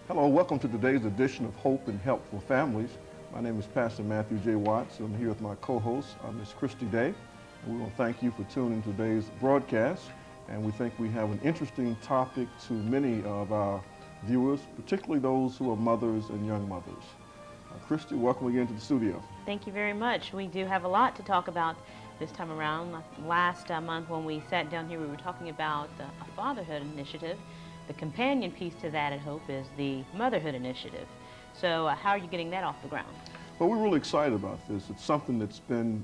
Hello, welcome to today's edition of Hope and Help for Families. My name is Pastor Matthew J. Watts. I'm here with my co-host, Ms. Christy Day. And we want to thank you for tuning to today's broadcast. And we think we have an interesting topic to many of our viewers, particularly those who are mothers and young mothers. Christy, welcome again to the studio. Thank you very much. We do have a lot to talk about this time around. Last month when we sat down here, we were talking about a fatherhood initiative. The companion piece to that at Hope is the Motherhood initiative. So how are you getting that off the ground? Well, we're really excited about this. It's something that's been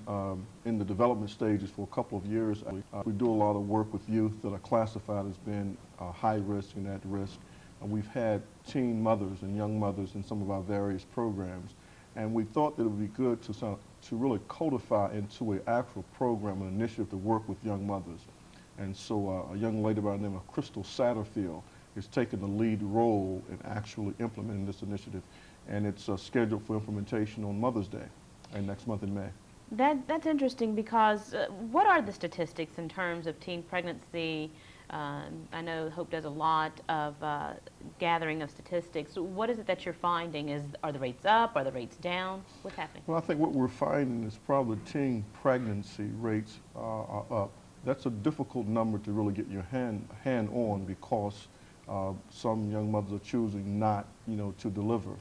in the development stages for a couple of years. We do a lot of work with youth that are classified as being high risk and at risk. We've had teen mothers and young mothers in some of our various programs. And we thought that it would be good to really codify into an actual program, an initiative to work with young mothers. And so a young lady by the name of Crystal Satterfield is taking the lead role in actually implementing this initiative. And it's scheduled for implementation on Mother's Day and next month in May. That's interesting because what are the statistics in terms of teen pregnancy? I know Hope does a lot of gathering of statistics. What is it that you're finding? Are the rates up? Are the rates down? What's happening? Well, I think what we're finding is probably teen pregnancy rates are up. That's a difficult number to really get your hand on because some young mothers are choosing not, to deliver,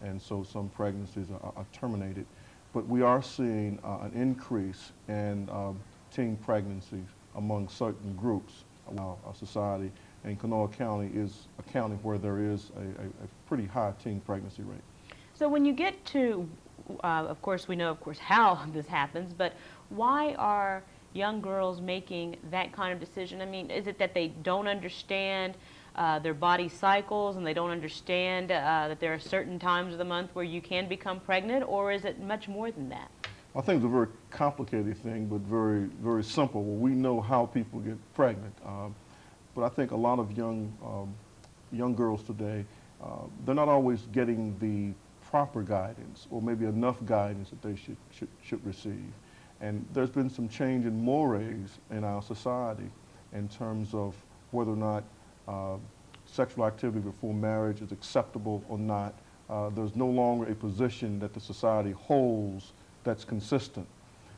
and so some pregnancies are terminated. But we are seeing an increase in teen pregnancies among certain groups of our society, and Kanawha County is a county where there is a pretty high teen pregnancy rate. So when you get to, of course, we know, how this happens, but why are young girls making that kind of decision? I mean, is it that they don't understand their body cycles and they don't understand that there are certain times of the month where you can become pregnant, or is it much more than that? I think it's a very complicated thing, but very, very simple. Well, we know how people get pregnant, but I think a lot of young girls today, they're not always getting the proper guidance, or maybe enough guidance that they should receive. And there's been some change in mores in our society in terms of whether or not sexual activity before marriage is acceptable or not. There's no longer a position that the society holds that's consistent.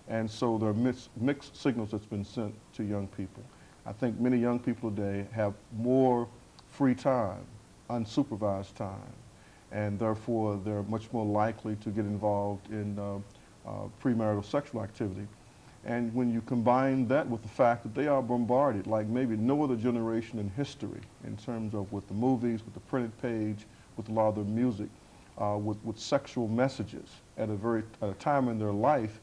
And so there are mixed signals that's been sent to young people. I think many young people today have more free time, unsupervised time, and therefore they're much more likely to get involved in premarital sexual activity. And when you combine that with the fact that they are bombarded like maybe no other generation in history in terms of with the movies, with the printed page, with a lot of their music, with sexual messages at a time in their life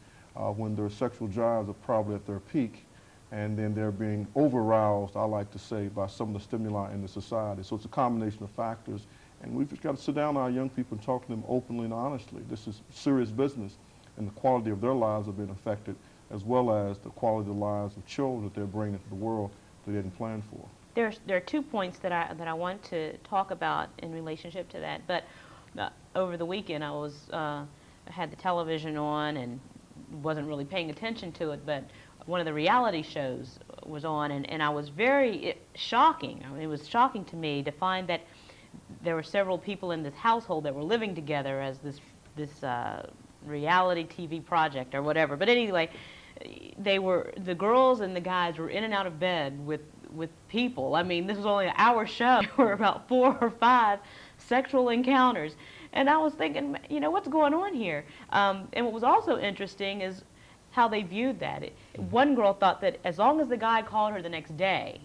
when their sexual drives are probably at their peak, and then they're being over-aroused, I like to say, by some of the stimuli in the society. So it's a combination of factors, and we've just got to sit down with our young people and talk to them openly and honestly. This is serious business, and the quality of their lives are being affected, as well as the quality of the lives of children that they're bringing into the world that they didn't plan for. There are 2 points that I want to talk about in relationship to that, but over the weekend I had the television on and wasn't really paying attention to it, but one of the reality shows was on, and I was shocking. I mean, it was shocking to me to find that there were several people in this household that were living together as this reality TV project or whatever. But anyway, the girls and the guys were in and out of bed with people. I mean, this was only an hour show. There were about 4 or 5 sexual encounters. And I was thinking, what's going on here? And what was also interesting is how they viewed that. One girl thought that as long as the guy called her the next day,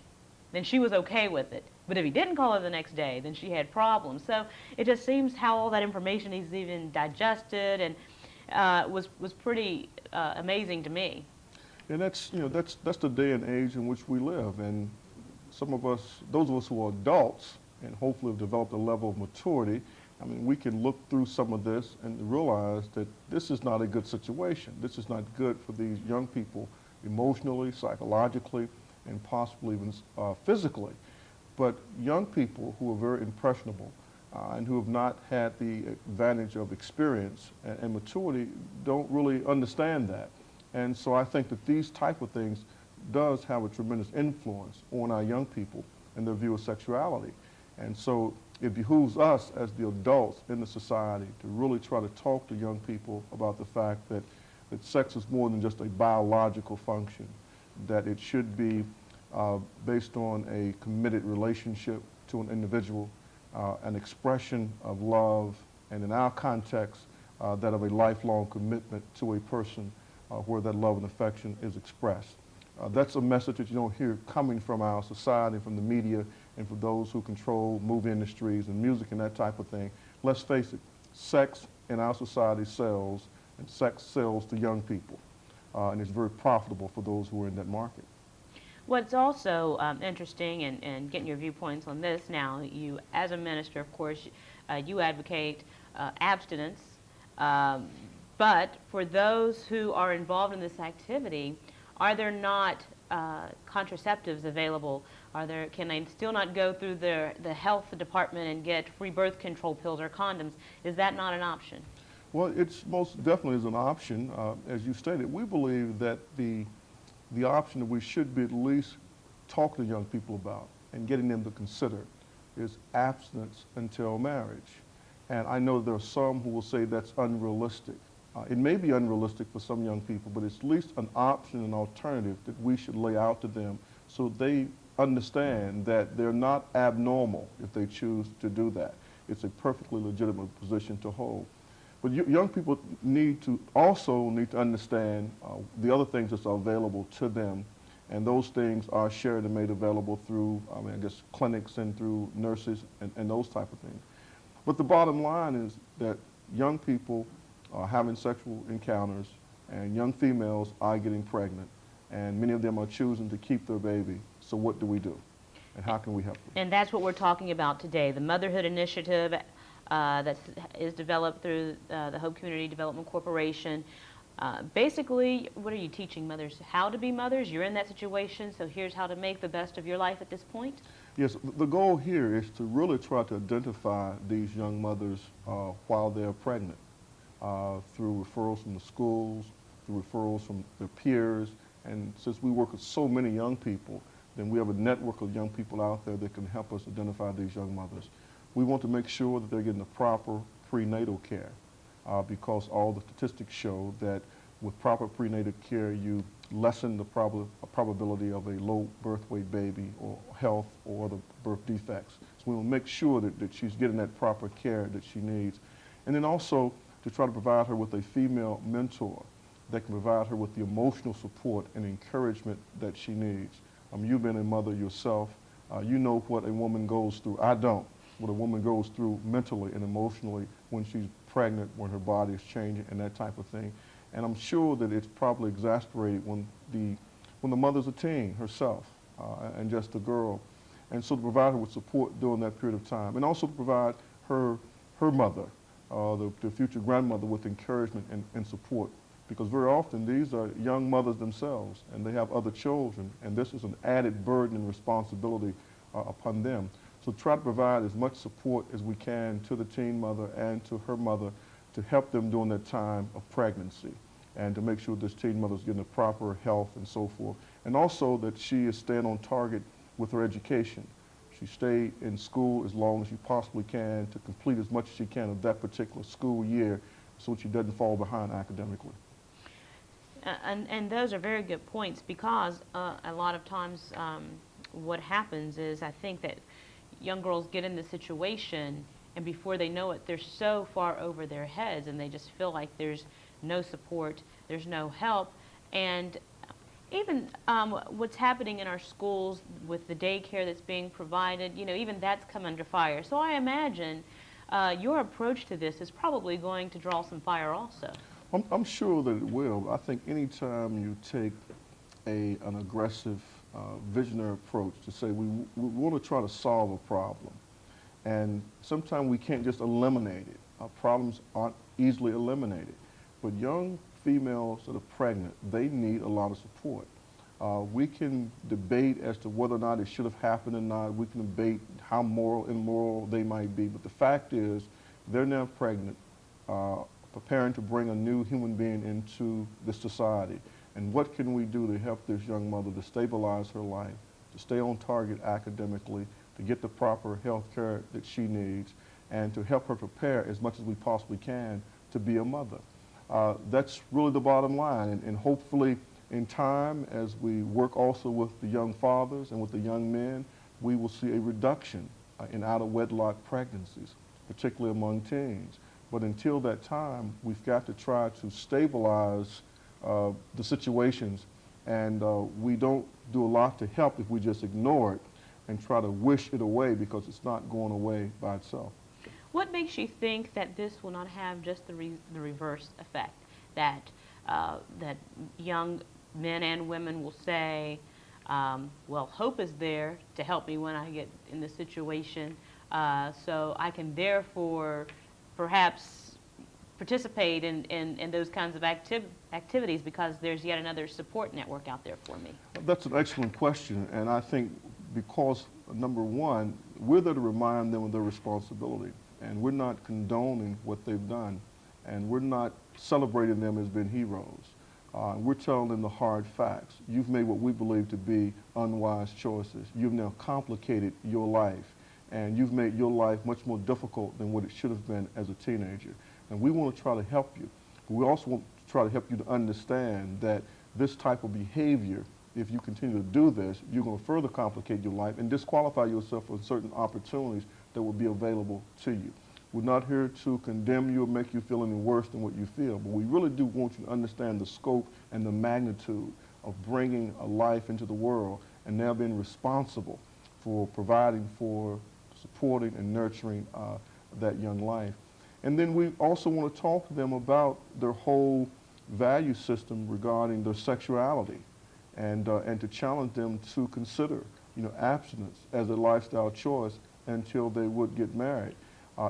then she was okay with it. But if he didn't call her the next day, then she had problems. So it just seems how all that information is even digested, and was pretty amazing to me. And that's the day and age in which we live. And some of us, those of us who are adults and hopefully have developed a level of maturity, I mean, we can look through some of this and realize that this is not a good situation. This is not good for these young people emotionally, psychologically, and possibly even physically. But young people who are very impressionable and who have not had the advantage of experience and maturity don't really understand that. And so I think that these type of things does have a tremendous influence on our young people and their view of sexuality. And so it behooves us as the adults in the society to really try to talk to young people about the fact that sex is more than just a biological function, that it should be based on a committed relationship to an individual, an expression of love, and in our context, that of a lifelong commitment to a person where that love and affection is expressed. That's a message that you don't hear coming from our society, from the media, and from those who control movie industries and music and that type of thing. Let's face it, sex in our society sells, and sex sells to young people. And it's very profitable for those who are in that market. What's also interesting, and getting your viewpoints on this now, you, as a minister, of course, you advocate abstinence, but for those who are involved in this activity, are there not contraceptives available? Can they still not go through the health department and get free birth control pills or condoms? Is that not an option? Well, it's most definitely is an option. As you stated, we believe that the option that we should be at least talking to young people about and getting them to consider is abstinence until marriage. And I know there are some who will say that's unrealistic. It may be unrealistic for some young people, but it's at least an option, an alternative that we should lay out to them so they understand that they're not abnormal if they choose to do that. It's a perfectly legitimate position to hold. But young people need to understand the other things that are available to them, and those things are shared and made available through, I guess, clinics and through nurses and those type of things. But the bottom line is that young people are having sexual encounters, and young females are getting pregnant, and many of them are choosing to keep their baby. So what do we do, and how can we help them? And that's what we're talking about today, the Motherhood Initiative that is developed through the Hope Community Development Corporation. Basically, what are you teaching mothers? How to be mothers? You're in that situation, so here's how to make the best of your life at this point? Yes, the goal here is to really try to identify these young mothers while they're pregnant through referrals from the schools, through referrals from their peers, and since we work with so many young people, then we have a network of young people out there that can help us identify these young mothers. We want to make sure that they're getting the proper prenatal care because all the statistics show that with proper prenatal care, you lessen the probability of a low birth weight baby or health or other birth defects. So we will make sure that she's getting that proper care that she needs. And then also to try to provide her with a female mentor that can provide her with the emotional support and encouragement that she needs. You've been a mother yourself. You know what a woman goes through. I don't. What a woman goes through mentally and emotionally when she's pregnant, when her body is changing and that type of thing. And I'm sure that it's probably exasperated when the mother's a teen herself and just a girl. And so to provide her with support during that period of time, and also to provide her mother, the future grandmother, with encouragement and support. Because very often these are young mothers themselves and they have other children, and this is an added burden and responsibility upon them. So try to provide as much support as we can to the teen mother and to her mother to help them during that time of pregnancy and to make sure this teen mother is getting the proper health and so forth. And also that she is staying on target with her education. She stay in school as long as she possibly can to complete as much as she can of that particular school year so she doesn't fall behind academically. And those are very good points because a lot of times what happens is I think that young girls get in the situation and before they know it, they're so far over their heads and they just feel like there's no support, there's no help. And even what's happening in our schools with the daycare that's being provided, you know, even that's come under fire. So I imagine your approach to this is probably going to draw some fire also. I'm sure that it will. I think anytime you take an aggressive, visionary approach to say we want to try to solve a problem, and sometimes we can't just eliminate it. Our problems aren't easily eliminated. But young females that are pregnant, they need a lot of support. We can debate as to whether or not it should have happened or not. We can debate how moral and immoral they might be. But the fact is, they're now pregnant, preparing to bring a new human being into this society. And what can we do to help this young mother to stabilize her life, to stay on target academically, to get the proper health care that she needs, and to help her prepare as much as we possibly can to be a mother. That's really the bottom line, and hopefully in time, as we work also with the young fathers and with the young men, we will see a reduction in out-of-wedlock pregnancies, particularly among teens. But until that time, we've got to try to stabilize the situations, and we don't do a lot to help if we just ignore it and try to wish it away, because it's not going away by itself. What makes you think that this will not have just the reverse effect, that that young men and women will say, well, hope is there to help me when I get in this situation, so I can therefore perhaps participate in those kinds of activities because there's yet another support network out there for me? That's an excellent question, and I think because, number one, we're there to remind them of their responsibility, and we're not condoning what they've done, and we're not celebrating them as being heroes. We're telling them the hard facts. You've made what we believe to be unwise choices. You've now complicated your life, and you've made your life much more difficult than what it should have been as a teenager. And we want to try to help you. But we also want to try to help you to understand that this type of behavior, if you continue to do this, you're going to further complicate your life and disqualify yourself for certain opportunities that will be available to you. We're not here to condemn you or make you feel any worse than what you feel, but we really do want you to understand the scope and the magnitude of bringing a life into the world and now being responsible for providing for, supporting, and nurturing that young life. And then we also want to talk to them about their whole value system regarding their sexuality, and to challenge them to consider, abstinence as a lifestyle choice until they would get married.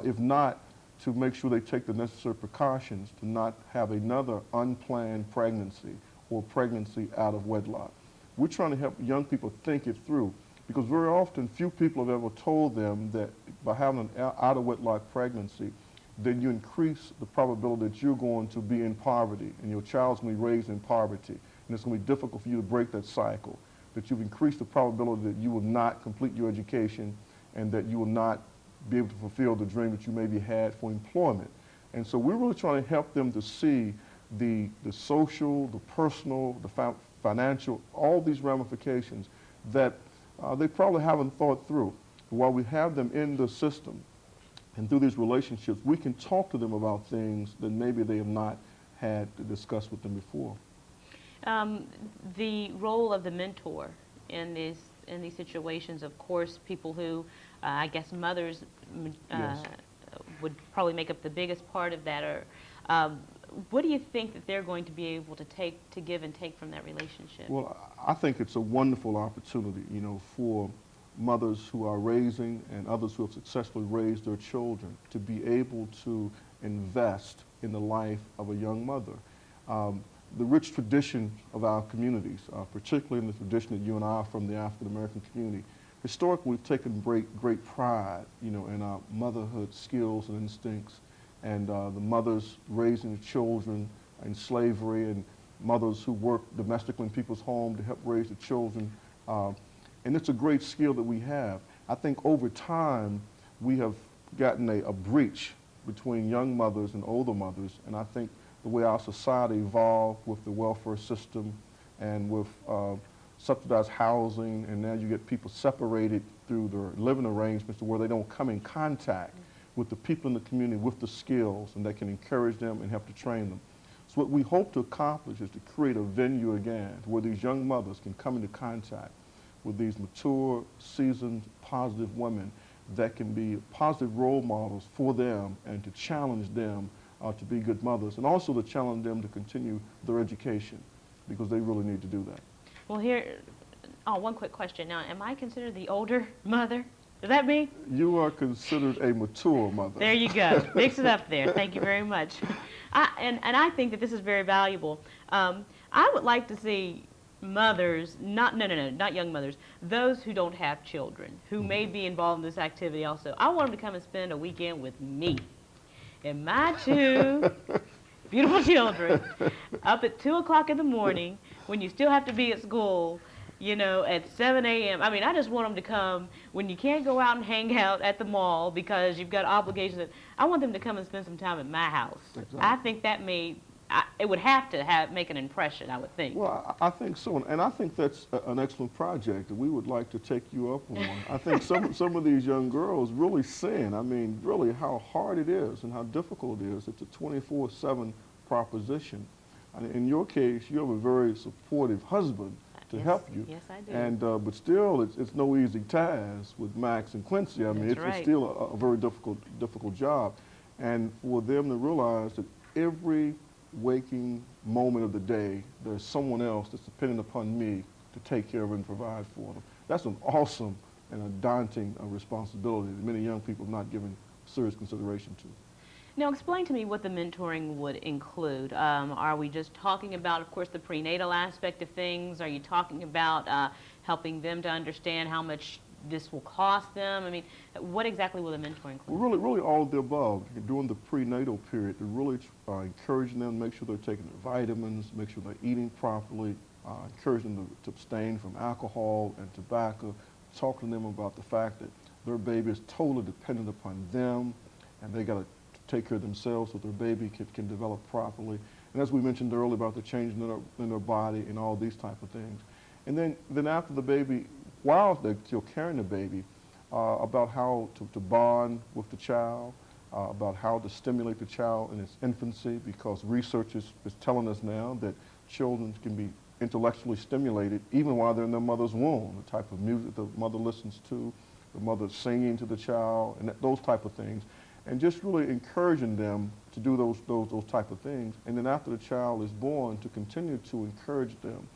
If not, to make sure they take the necessary precautions to not have another unplanned pregnancy or pregnancy out of wedlock. We're trying to help young people think it through, because very often few people have ever told them that by having an out of wedlock pregnancy, then you increase the probability that you're going to be in poverty and your child's going to be raised in poverty, and it's going to be difficult for you to break that cycle, that you've increased the probability that you will not complete your education and that you will not be able to fulfill the dream that you maybe had for employment. And so we're really trying to help them to see the social, the personal, the financial, all these ramifications that they probably haven't thought through. While we have them in the system and through these relationships, we can talk to them about things that maybe they have not had to discuss with them before. The role of the mentor in these situations, of course, people who, I guess mothers Yes. would probably make up the biggest part of that. Or what do you think that they're going to be able to give and take from that relationship? Well, I think it's a wonderful opportunity, for mothers who are raising and others who have successfully raised their children to be able to invest in the life of a young mother. The rich tradition of our communities, particularly in the tradition that you and I are from, the African American community, historically we've taken great pride, in our motherhood skills and instincts, and the mothers raising the children in slavery, and mothers who work domestically in people's homes to help raise the children. And it's a great skill that we have. I think over time we have gotten a breach between young mothers and older mothers, and I think the way our society evolved with the welfare system and with subsidized housing, and now you get people separated through their living arrangements to where they don't come in contact with the people in the community with the skills, and that can encourage them and help to train them. So what we hope to accomplish is to create a venue again where these young mothers can come into contact with these mature, seasoned, positive women that can be positive role models for them and to challenge them to be good mothers, and also to challenge them to continue their education, because they really need to do that. Well, one quick question. Now, am I considered the older mother? Is that me? You are considered a mature mother. There you go. Mix it up there. Thank you very much. And I think that this is very valuable. I would like to see mothers, not young mothers, those who don't have children, who may be involved in this activity also. I want them to come and spend a weekend with me and my two beautiful children up at 2 o'clock in the morning when you still have to be at school, you know, at 7 a.m. I mean, I just want them to come when you can't go out and hang out at the mall because you've got obligations. I want them to come and spend some time at my house. Exactly. I think that it would have to make an impression, I would think. Well, I think so, and I think that's an excellent project that we would like to take you up on. I think some of these young girls really sin. I mean, really how hard it is and how difficult it is. It's a 24/7 proposition. And in your case, you have a very supportive husband to help you. Yes, I do. And but still, it's no easy task with Max and Quincy. I mean, That's it's right. still a very difficult job, and for them to realize that every waking moment of the day, there's someone else that's dependent upon me to take care of and provide for them. That's an awesome and a daunting responsibility that many young people have not given serious consideration to. Now, explain to me what the mentoring would include. Are we just talking about, of course, the prenatal aspect of things? Are you talking about helping them to understand how much this will cost them? I mean, what exactly will the mentoring include? Well, really all of the above. During the prenatal period, to really encouraging them, make sure they're taking their vitamins, make sure they're eating properly, encouraging them to abstain from alcohol and tobacco, talking to them about the fact that their baby is totally dependent upon them, and they got to take care of themselves so their baby can develop properly. And as we mentioned earlier about the change in their body and all these type of things. And then after the baby, while they're still carrying the baby, about how to bond with the child, about how to stimulate the child in its infancy, because research is telling us now that children can be intellectually stimulated even while they're in their mother's womb, the type of music the mother listens to, the mother singing to the child, and those type of things. And just really encouraging them to do those type of things. And then after the child is born, to continue to encourage them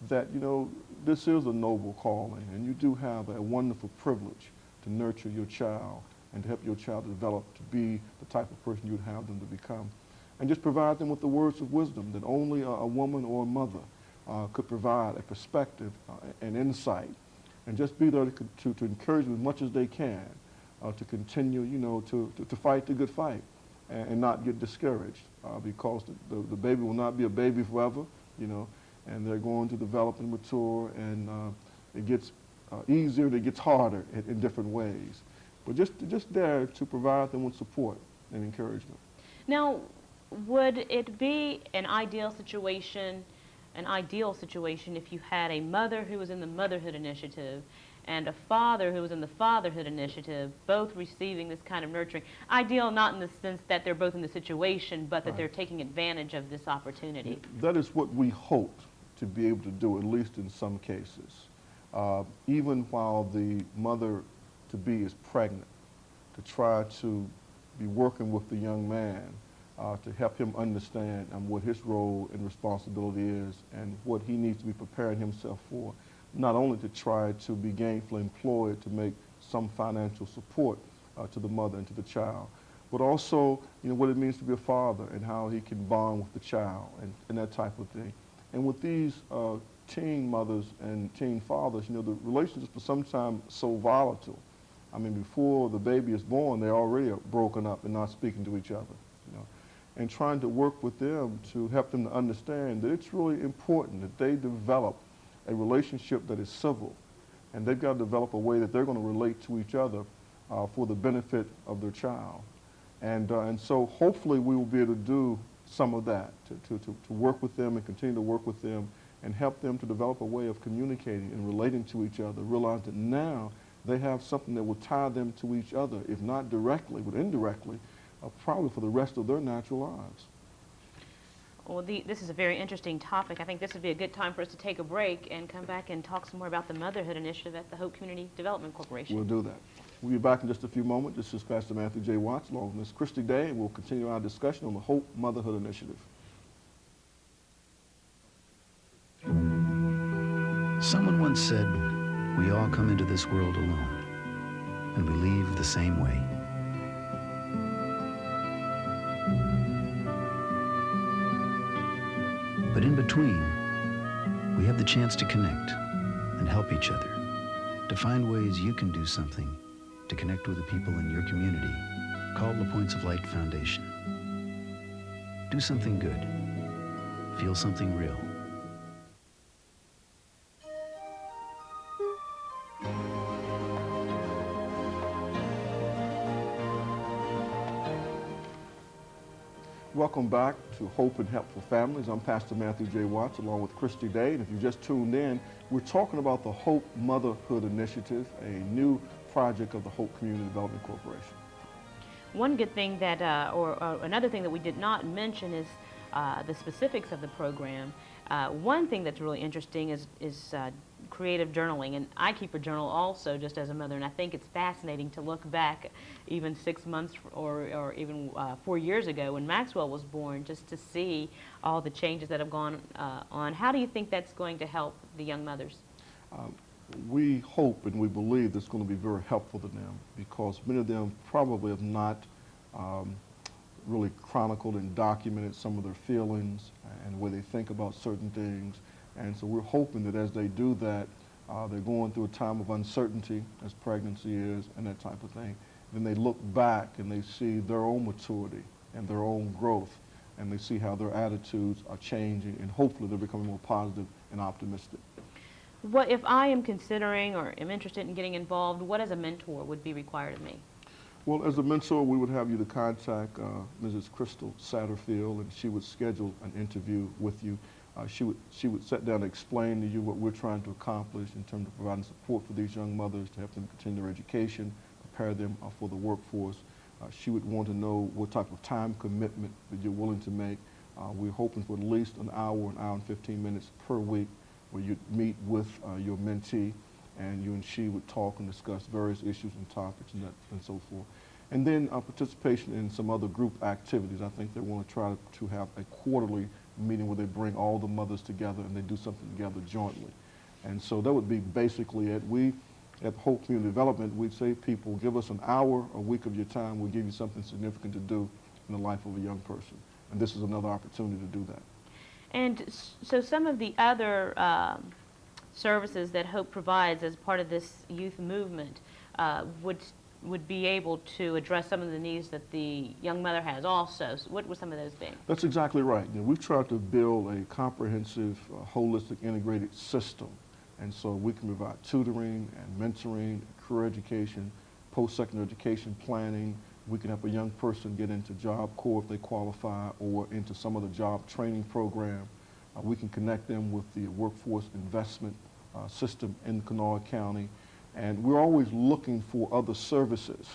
that, you know, this is a noble calling, and you do have a wonderful privilege to nurture your child and to help your child develop to be the type of person you would have them to become. And just provide them with the words of wisdom that only a woman or a mother could provide, a perspective and insight. And just be there to encourage them as much as they can. To continue, you know, to fight the good fight and not get discouraged because the baby will not be a baby forever, you know, and they're going to develop and mature, and it gets easier, it gets harder in different ways. But just there to provide them with support and encouragement. Now, would it be an ideal situation if you had a mother who was in the Motherhood Initiative and a father who was in the Fatherhood Initiative, both receiving this kind of nurturing? Ideal not in the sense that they're both in the situation, but that they're taking advantage of this opportunity. That is what we hope to be able to do, at least in some cases. Even while the mother-to-be is pregnant, to try to be working with the young man to help him understand what his role and responsibility is and what he needs to be preparing himself for. Not only to try to be gainfully employed to make some financial support to the mother and to the child, but also, you know, what it means to be a father and how he can bond with the child and that type of thing. And with these teen mothers and teen fathers, you know, the relationships are sometimes so volatile. I mean, before the baby is born, they're already broken up and not speaking to each other, you know. And trying to work with them to help them to understand that it's really important that they develop a relationship that is civil, and they've got to develop a way that they're going to relate to each other for the benefit of their child. And so hopefully we will be able to do some of that, to work with them and continue to work with them and help them to develop a way of communicating and relating to each other, realize that now they have something that will tie them to each other, if not directly, but indirectly, probably for the rest of their natural lives. Well, this is a very interesting topic. I think this would be a good time for us to take a break and come back and talk some more about the Motherhood Initiative at the Hope Community Development Corporation. We'll do that. We'll be back in just a few moments. This is Pastor Matthew J. Watts along with Ms. Christy Day, and we'll continue our discussion on the Hope Motherhood Initiative. Someone once said, we all come into this world alone, and we leave the same way. But in between, we have the chance to connect and help each other, to find ways you can do something to connect with the people in your community called the Points of Light Foundation. Do something good. Feel something real. Welcome back to Hope and Helpful Families. I'm Pastor Matthew J. Watts along with Christy Day. And if you just tuned in, we're talking about the Hope Motherhood Initiative, a new project of the Hope Community Development Corporation. One good thing that, or another thing that we did not mention is the specifics of the program. One thing that's really interesting is creative journaling, and I keep a journal also just as a mother, and I think it's fascinating to look back even 6 months or even 4 years ago when Maxwell was born, just to see all the changes that have gone on. How do you think that's going to help the young mothers? We hope and we believe it's going to be very helpful to them, because many of them probably have not really chronicled and documented some of their feelings and the way they think about certain things. And so we're hoping that as they do that, they're going through a time of uncertainty, as pregnancy is, and that type of thing. Then they look back and they see their own maturity and their own growth, and they see how their attitudes are changing, and hopefully they're becoming more positive and optimistic. What if I am considering or am interested in getting involved, what as a mentor would be required of me? Well, as a mentor, we would have you to contact Mrs. Crystal Satterfield, and she would schedule an interview with you. She would sit down and explain to you what we're trying to accomplish in terms of providing support for these young mothers to help them continue their education, prepare them for the workforce. She would want to know what type of time commitment that you're willing to make. We're hoping for at least an hour and 15 minutes per week, where you'd meet with your mentee, and you and she would talk and discuss various issues and topics and so forth. And then participation in some other group activities. I think they want to try to have a quarterly meeting where they bring all the mothers together and they do something together jointly. And so that would be basically it. We at Hope Community Development, we'd say people, give us an hour a week of your time, we'll give you something significant to do in the life of a young person. And this is another opportunity to do that. And so some of the other services that Hope provides as part of this youth movement would be able to address some of the needs that the young mother has also. So what would some of those be? That's exactly right. You know, we've tried to build a comprehensive, holistic, integrated system. And so we can provide tutoring and mentoring, career education, post-secondary education planning. We can help a young person get into Job Corps if they qualify, or into some other job training program. We can connect them with the workforce investment system in Kanawha County. And we're always looking for other services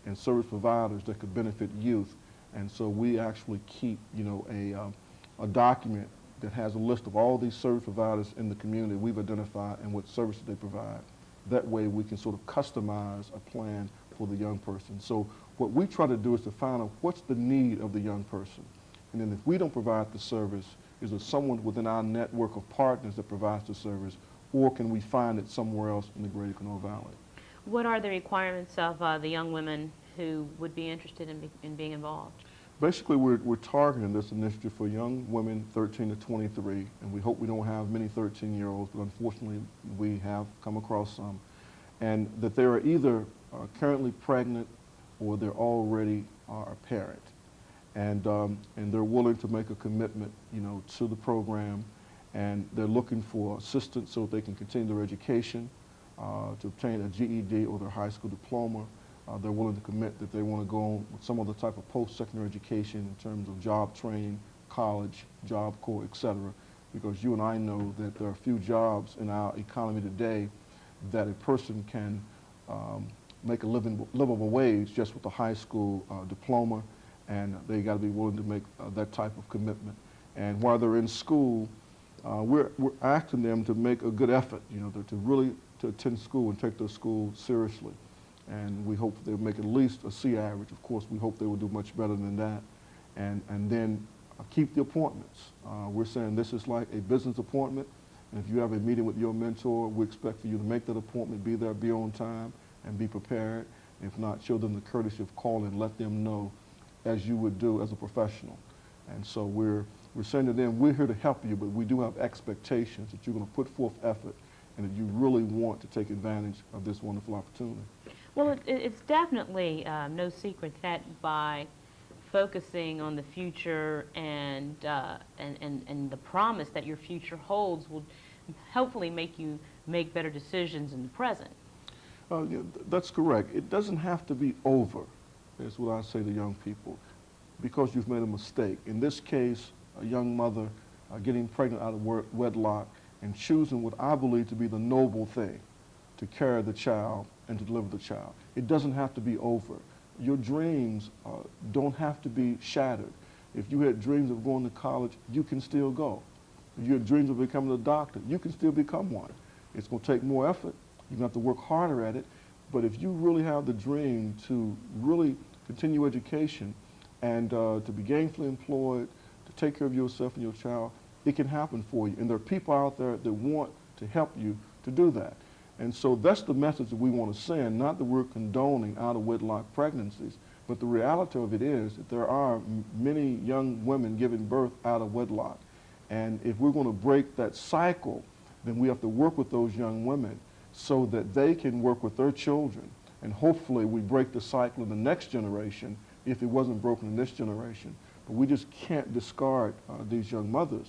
and service providers that could benefit youth. And so we actually keep, you know, a document that has a list of all these service providers in the community we've identified and what services they provide. That way we can sort of customize a plan for the young person. So what we try to do is to find out what's the need of the young person. And then if we don't provide the service, is there someone within our network of partners that provides the service, or can we find it somewhere else in the greater Kanawha Valley? What are the requirements of the young women who would be interested in being involved? Basically, we're targeting this initiative for young women 13 to 23, and we hope we don't have many 13-year-olds, but unfortunately we have come across some, and that they are either currently pregnant or they're already a parent, and they're willing to make a commitment, you know, to the program, and they're looking for assistance so they can continue their education, to obtain a GED or their high school diploma. They're willing to commit that they want to go on with some other type of post-secondary education in terms of job training, college, Job Corps, etc. Because you and I know that there are few jobs in our economy today that a person can make a livable wage just with a high school diploma, and they got to be willing to make that type of commitment. And while they're in school, we're asking them to make a good effort, you know, to really attend school and take their school seriously. And we hope they'll make at least a C average. Of course, we hope they will do much better than that. And then keep the appointments. We're saying this is like a business appointment. And if you have a meeting with your mentor, we expect for you to make that appointment, be there, be on time, and be prepared. If not, show them the courtesy of calling and let them know as you would do as a professional. And so we're saying to them, we're here to help you, but we do have expectations that you're going to put forth effort and that you really want to take advantage of this wonderful opportunity. Well, it's definitely no secret that by focusing on the future and the promise that your future holds will hopefully make you make better decisions in the present. Yeah, that's correct. It doesn't have to be over, is what I say to young people. because you've made a mistake. In this case, a young mother getting pregnant out of wedlock and choosing what I believe to be the noble thing, to carry the child and to deliver the child. It doesn't have to be over. Your dreams don't have to be shattered. If you had dreams of going to college, you can still go. If you had dreams of becoming a doctor, you can still become one. It's going to take more effort. You're going to have to work harder at it. But if you really have the dream to really continue education and to be gainfully employed, to take care of yourself and your child, it can happen for you. And there are people out there that want to help you to do that. And so that's the message that we want to send, not that we're condoning out-of-wedlock pregnancies, but the reality of it is that there are many young women giving birth out of wedlock. And if we're going to break that cycle, then we have to work with those young women so that they can work with their children. And hopefully we break the cycle in the next generation if it wasn't broken in this generation. But we just can't discard these young mothers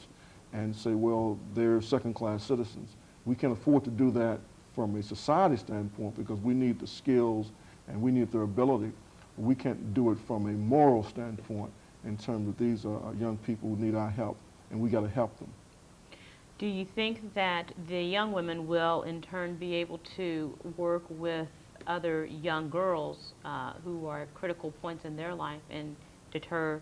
and say, well, they're second-class citizens. We can't afford to do that from a society standpoint because we need the skills and we need their ability. We can't do it from a moral standpoint in terms of these are young people who need our help, and we got to help them. Do you think that the young women will in turn be able to work with other young girls who are at critical points in their life and deter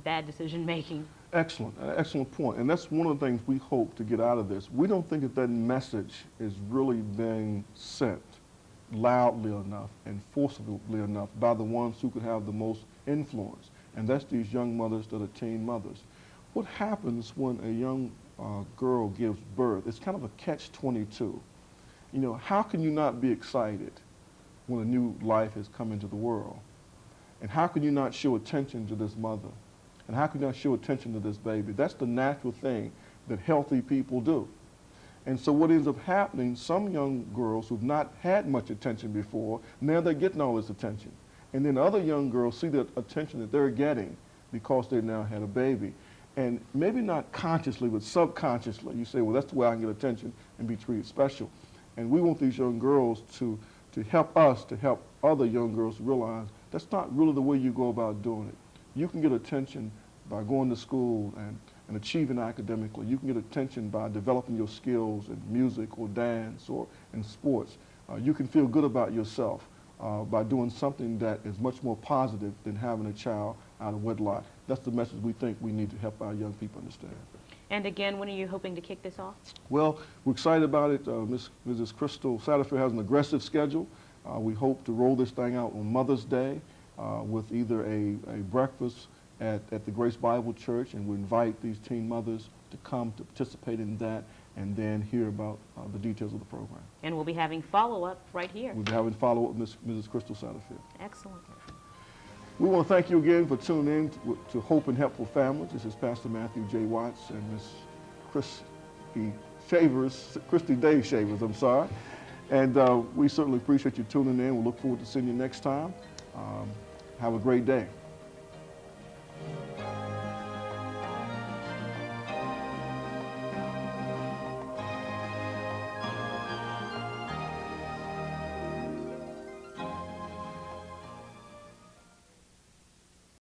bad decision making? Excellent, excellent point. And that's one of the things we hope to get out of this. We don't think that that message is really being sent loudly enough and forcibly enough by the ones who could have the most influence, and that's these young mothers that are teen mothers. What happens when a young girl gives birth? It's kind of a catch-22. You know, how can you not be excited when a new life has come into the world? And how can you not show attention to this mother? And how can you not show attention to this baby? That's the natural thing that healthy people do. And so what ends up happening, some young girls who've not had much attention before, now they're getting all this attention. And then other young girls see the attention that they're getting because they now had a baby. And maybe not consciously, but subconsciously, you say, well, that's the way I can get attention and be treated special. And we want these young girls to help us, to help other young girls to realize that's not really the way you go about doing it. You can get attention by going to school and achieving academically. You can get attention by developing your skills in music or dance or in sports. You can feel good about yourself by doing something that is much more positive than having a child out of wedlock. That's the message we think we need to help our young people understand. And again, when are you hoping to kick this off? Well, we're excited about it. Mrs. Crystal Satterfield has an aggressive schedule. We hope to roll this thing out on Mother's Day with either a breakfast at the Grace Bible Church, and we invite these teen mothers to come to participate in that and then hear about the details of the program. And we'll be having follow-up right here. We'll be having follow-up with Mrs. Crystal Satterfield. Excellent. We want to thank you again for tuning in to Hope and Helpful Families. This is Pastor Matthew J. Watts and Miss Christy Day Shavers, I'm sorry. And we certainly appreciate you tuning in. We look forward to seeing you next time. Have a great day.